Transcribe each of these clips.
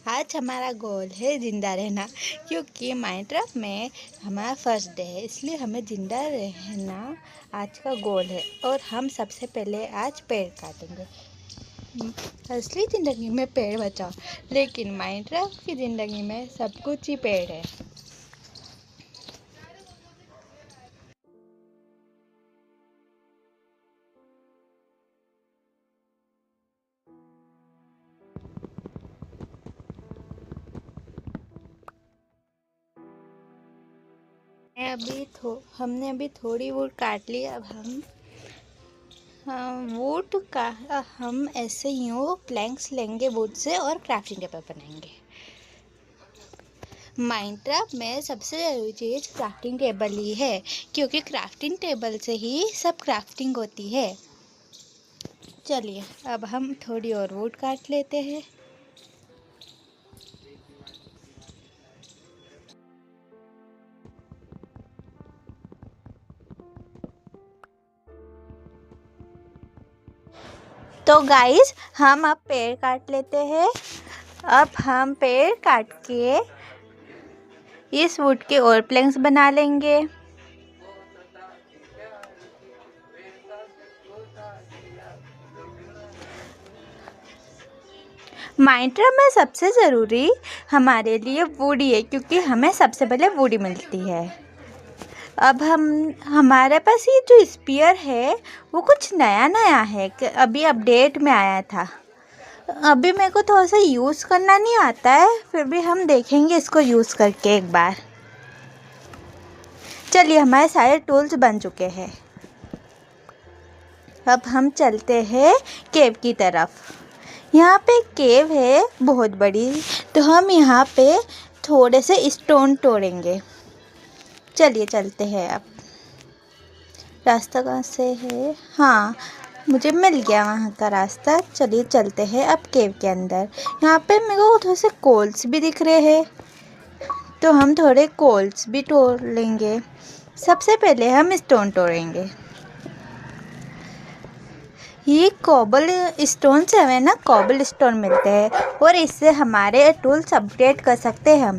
आज हमारा गोल है ज़िंदा रहना, क्योंकि माइनक्राफ्ट में हमारा फर्स्ट डे है, इसलिए हमें ज़िंदा रहना आज का गोल है। और हम सबसे पहले आज पेड़ काटेंगे। असली ज़िंदगी में पेड़ बचाओ, लेकिन माइनक्राफ्ट की ज़िंदगी में सब कुछ ही पेड़ है। हमने अभी थोड़ी वुड काट ली। अब वुड का हम ऐसे यूँ प्लैंक्स लेंगे वुड से और क्राफ्टिंग टेबल बनाएंगे। माइनक्राफ्ट में सबसे ज़रूरी चीज़ क्राफ्टिंग टेबल ही है, क्योंकि क्राफ्टिंग टेबल से ही सब क्राफ्टिंग होती है। चलिए अब हम थोड़ी और वुड काट लेते हैं। तो गाइस हम अब पेड़ काट लेते हैं। अब हम पेड़ काट के इस वुड के और प्लैंक्स बना लेंगे। माइनक्राफ्ट में सबसे ज़रूरी हमारे लिए वुड ही है, क्योंकि हमें सबसे पहले वुड ही मिलती है। अब हमारे पास ये जो स्पीयर है वो कुछ नया है, अभी अपडेट में आया था। अभी मेरे को थोड़ा सा यूज़ करना नहीं आता है, फिर भी हम देखेंगे इसको यूज़ करके एक बार। चलिए हमारे सारे टूल्स बन चुके हैं। अब हम चलते हैं केव की तरफ। यहाँ पे केव है बहुत बड़ी, तो हम यहाँ पे थोड़े से स्टोन तोड़ेंगे। चलिए चलते हैं। अब रास्ता कहाँ से है? हाँ, मुझे मिल गया वहाँ का रास्ता। चलिए चलते हैं अब केव के अंदर। यहाँ पे मेरे को थोड़े से कोल्स भी दिख रहे हैं, तो हम थोड़े कोल्स भी तोड़ लेंगे। सबसे पहले हम स्टोन तोड़ेंगे। ये कॉबल स्टोन से हमें ना कॉबल स्टोन मिलते हैं, और इससे हमारे टूल्स अपडेट कर सकते हैं।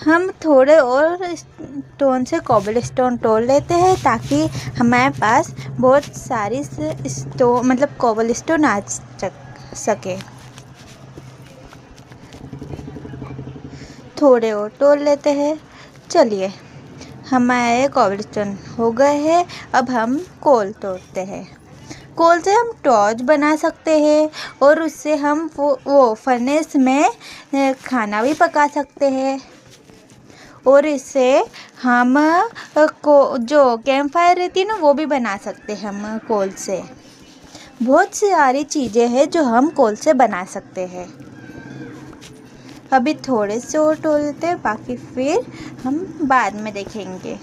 हम थोड़े और स्टोन से कॉबल स्टोन तोड़ लेते हैं, ताकि हमारे पास बहुत सारी मतलब कॉबल स्टोन आ सके। थोड़े और तोड़ लेते हैं। चलिए हमारे कॉबल स्टोन हो गए हैं। अब हम कोल तोड़ते हैं। कोल से हम टॉर्च बना सकते हैं, और उससे हम वो फर्नेस में खाना भी पका सकते हैं। और इससे हम जो कैंप फायर रहती है ना, वो भी बना सकते हैं हम कोल से। बहुत सारी चीज़ें हैं जो हम कोल से बना सकते हैं। अभी थोड़े से और तोड़ते हैं, बाकी फिर हम बाद में देखेंगे।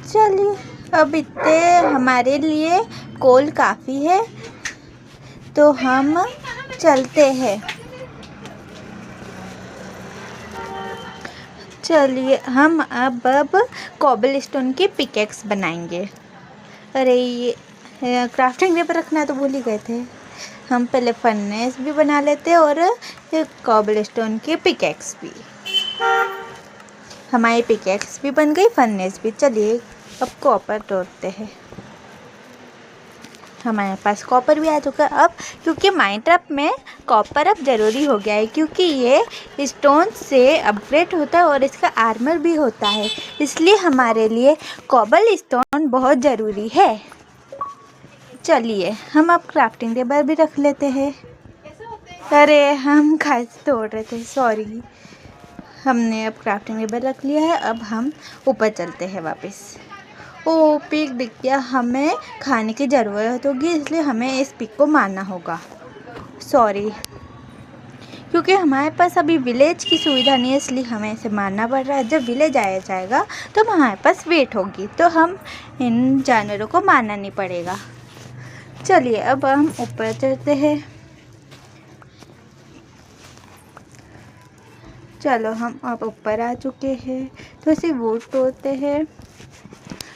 चलिए अब इतने हमारे लिए कोल काफ़ी है, तो हम चलते हैं। चलिए हम अब कॉबल स्टोन की पिकेक्स बनाएंगे। अरे ये क्राफ्टिंग टेबल रखना तो भूल ही गए थे। हम पहले फर्नेस भी बना लेते हैं और कॉबल स्टोन की पिकेक्स भी। हमारी पिकेक्स भी बन गई, फर्नेस भी। चलिए अब कॉपर तोड़ते हैं। हमारे पास कॉपर भी आ चुका है। अब क्योंकि माइनक्राफ्ट में कॉपर अब ज़रूरी हो गया है, क्योंकि ये स्टोन से अपग्रेड होता है और इसका आर्मर भी होता है, इसलिए हमारे लिए कॉबल स्टोन बहुत ज़रूरी है। चलिए हम अब क्राफ्टिंग टेबल भी रख लेते हैं। अरे हम घास तोड़ रहे थे, सॉरी। हमने अब क्राफ्टिंग टेबल रख लिया है। अब हम ऊपर चलते हैं वापस। ओ पिग दिख गया। हमें खाने की ज़रूरत होगी, इसलिए हमें इस पिग को मारना होगा। सॉरी, क्योंकि हमारे पास अभी विलेज की सुविधा नहीं है, इसलिए हमें इसे मारना पड़ रहा है। जब विलेज आया जाएगा तो हमारे पास वेट होगी, तो हम इन जानवरों को मारना नहीं पड़ेगा। चलिए अब हम ऊपर चढ़ते हैं। चलो हम अब ऊपर आ चुके हैं, तो इसे वुड तोड़ते हैं।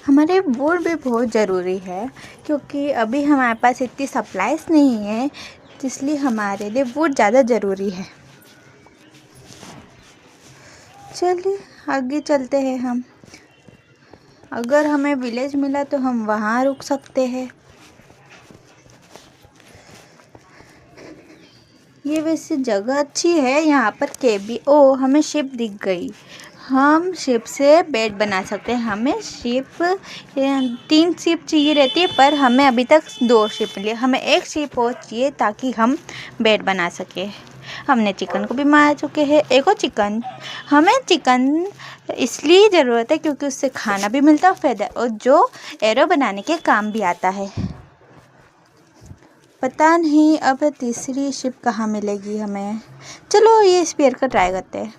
हमारे वुड भी बहुत ज़रूरी है, क्योंकि अभी हमारे पास इतनी सप्लाईज नहीं है, इसलिए हमारे लिए वुड ज़्यादा ज़रूरी है। चलिए आगे चलते हैं हम। अगर हमें विलेज मिला तो हम वहाँ रुक सकते हैं। ये वैसे जगह अच्छी है, यहाँ पर केबी। ओ हमें शिप दिख गई, हम शिप से बेड बना सकते हैं। हमें शिप 3 शिप चाहिए रहती है, पर हमें अभी तक 2 शिप मिली। हमें 1 शिप और चाहिए ताकि हम बेड बना सके। हमने चिकन को भी मार चुके हैं। एक और चिकन, हमें चिकन इसलिए ज़रूरत है क्योंकि उससे खाना भी मिलता है, फेदर, और जो एरो बनाने के काम भी आता है। पता नहीं अब तीसरी शिप कहाँ मिलेगी हमें। चलो ये स्पेयर का ट्राई करते हैं।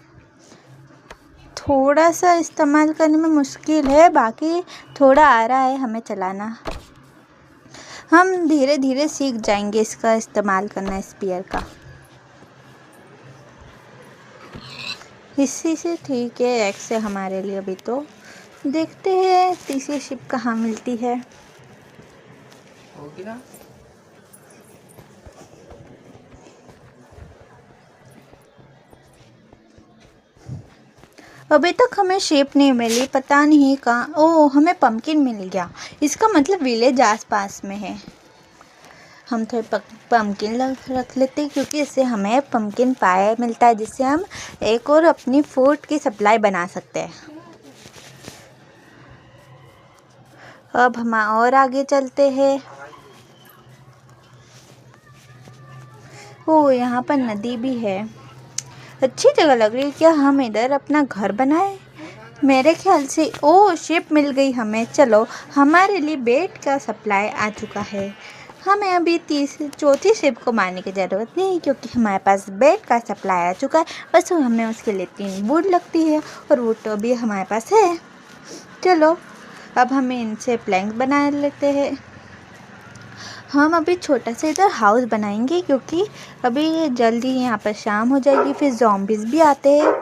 थोड़ा सा इस्तेमाल करने में मुश्किल है, बाकी थोड़ा आ रहा है हमें चलाना। हम धीरे धीरे सीख जाएंगे इसका इस्तेमाल करना स्पेयर का। इसी से ठीक है, एक से हमारे लिए। अभी तो देखते हैं तीसरी शिप कहाँ मिलती है। होगी ना? अभी तक हमें शिप नहीं मिली, पता नहीं कहाँ। ओ हमें पम्पकिन मिल गया, इसका मतलब विलेज आसपास में है। हम थोड़े पम्पकिन रख लेते हैं क्योंकि इससे हमें पम्पकिन पाए मिलता है, जिससे हम एक और अपनी फूड की सप्लाई बना सकते हैं। अब हम और आगे चलते हैं। ओ यहाँ पर नदी भी है, अच्छी जगह लग रही है। क्या हम इधर अपना घर बनाए? मेरे ख्याल से। ओ शिप मिल गई हमें। चलो हमारे लिए बेड का सप्लाई आ चुका है। हमें अभी चौथी शिप को मारने की ज़रूरत नहीं, क्योंकि हमारे पास बेड का सप्लाई आ चुका है। बस हमें उसके लिए 3 वुड लगती है, और वुड तो अभी हमारे पास है। चलो अब हमें इनसे प्लैंक बना लेते हैं। हम अभी छोटा सा इधर हाउस बनाएंगे, क्योंकि अभी जल्दी यहाँ पर शाम हो जाएगी, फिर ज़ॉम्बीज़ भी आते हैं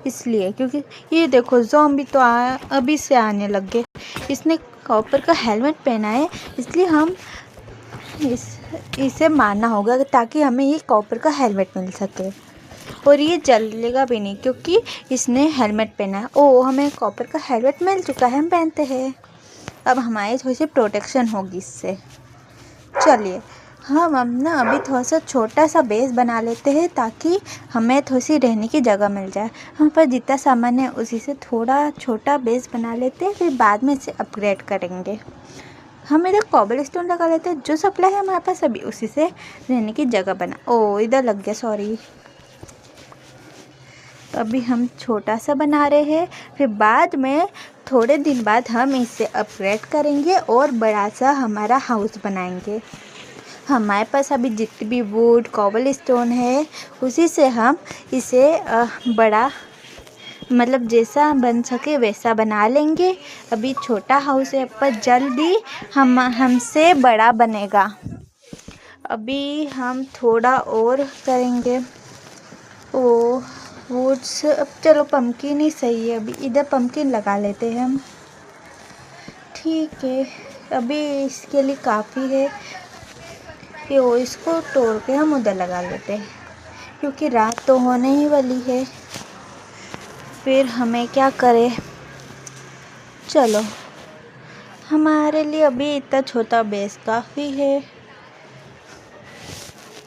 इसलिए। क्योंकि ये देखो ज़ॉम्बी तो अभी से आने लग गए। इसने कॉपर का हेलमेट पहना है, इसलिए हम इसे मारना होगा ताकि हमें ये कॉपर का हेलमेट मिल सके। और ये जलेगा भी नहीं क्योंकि इसने हेलमेट पहना है। ओ हमें कॉपर का हेलमेट मिल चुका है, हम पहनते हैं। अब हमारी थोड़ी सी प्रोटेक्शन होगी इससे। चलिए हम अब ना अभी थोड़ा सा छोटा सा बेस बना लेते हैं, ताकि हमें थोड़ी सी रहने की जगह मिल जाए। हम पर जितना सामान है उसी से थोड़ा छोटा बेस बना लेते हैं, फिर बाद में इसे अपग्रेड करेंगे। हम इधर कॉबल स्टोन लगा लेते हैं, जो सप्लाई है हमारे पास अभी उसी से रहने की जगह बना। ओ इधर लग गया, सॉरी। अभी हम छोटा सा बना रहे हैं, फिर बाद में थोड़े दिन बाद हम इसे अपग्रेड करेंगे और बड़ा सा हमारा हाउस बनाएंगे। हमारे पास अभी जितनी भी वुड कॉबल स्टोन है उसी से हम इसे बड़ा, मतलब जैसा बन सके वैसा बना लेंगे। अभी छोटा हाउस है, पर जल्दी हमसे बड़ा बनेगा। अभी हम थोड़ा और करेंगे। ओ वुड्स, अब चलो पम्पकिन ही सही है। अभी इधर पम्पकिन लगा लेते हैं हम। ठीक है, अभी इसके लिए काफ़ी है कि वो इसको तोड़ के हम उधर लगा लेते हैं, क्योंकि रात तो होने ही वाली है। फिर हमें क्या करें। चलो हमारे लिए अभी इतना छोटा बेस काफ़ी है।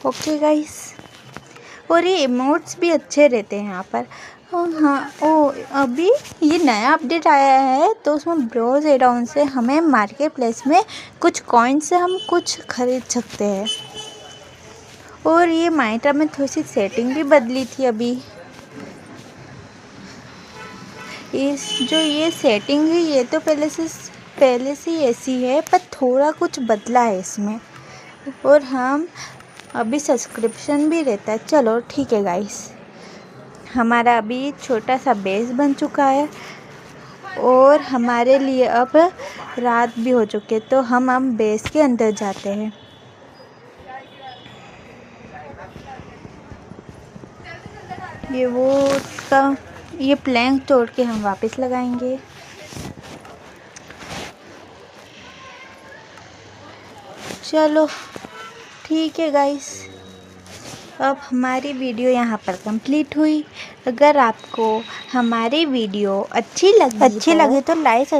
ओके गाइस, और ये इमोट्स भी अच्छे रहते हैं यहाँ पर। हाँ ओ अभी ये नया अपडेट आया है, तो उसमें ब्रोज एडाउन से हमें मार्केट प्लेस में कुछ कॉइन से हम कुछ खरीद सकते हैं। और ये माइनक्राफ्ट में थोड़ी सी सेटिंग भी बदली थी अभी। इस जो ये सेटिंग है ये तो पहले से ऐसी है, पर थोड़ा कुछ बदला है इसमें। और हम अभी सब्सक्रिप्शन भी रहता है। चलो ठीक है गाइस, हमारा अभी छोटा सा बेस बन चुका है, और हमारे लिए अब रात भी हो चुकी है, तो हम बेस के अंदर जाते हैं। ये प्लैंक तोड़ के हम वापस लगाएंगे। चलो ठीक है गाइस, अब हमारी वीडियो यहाँ पर कंप्लीट हुई। अगर आपको हमारी वीडियो अच्छी लगी तो लाइक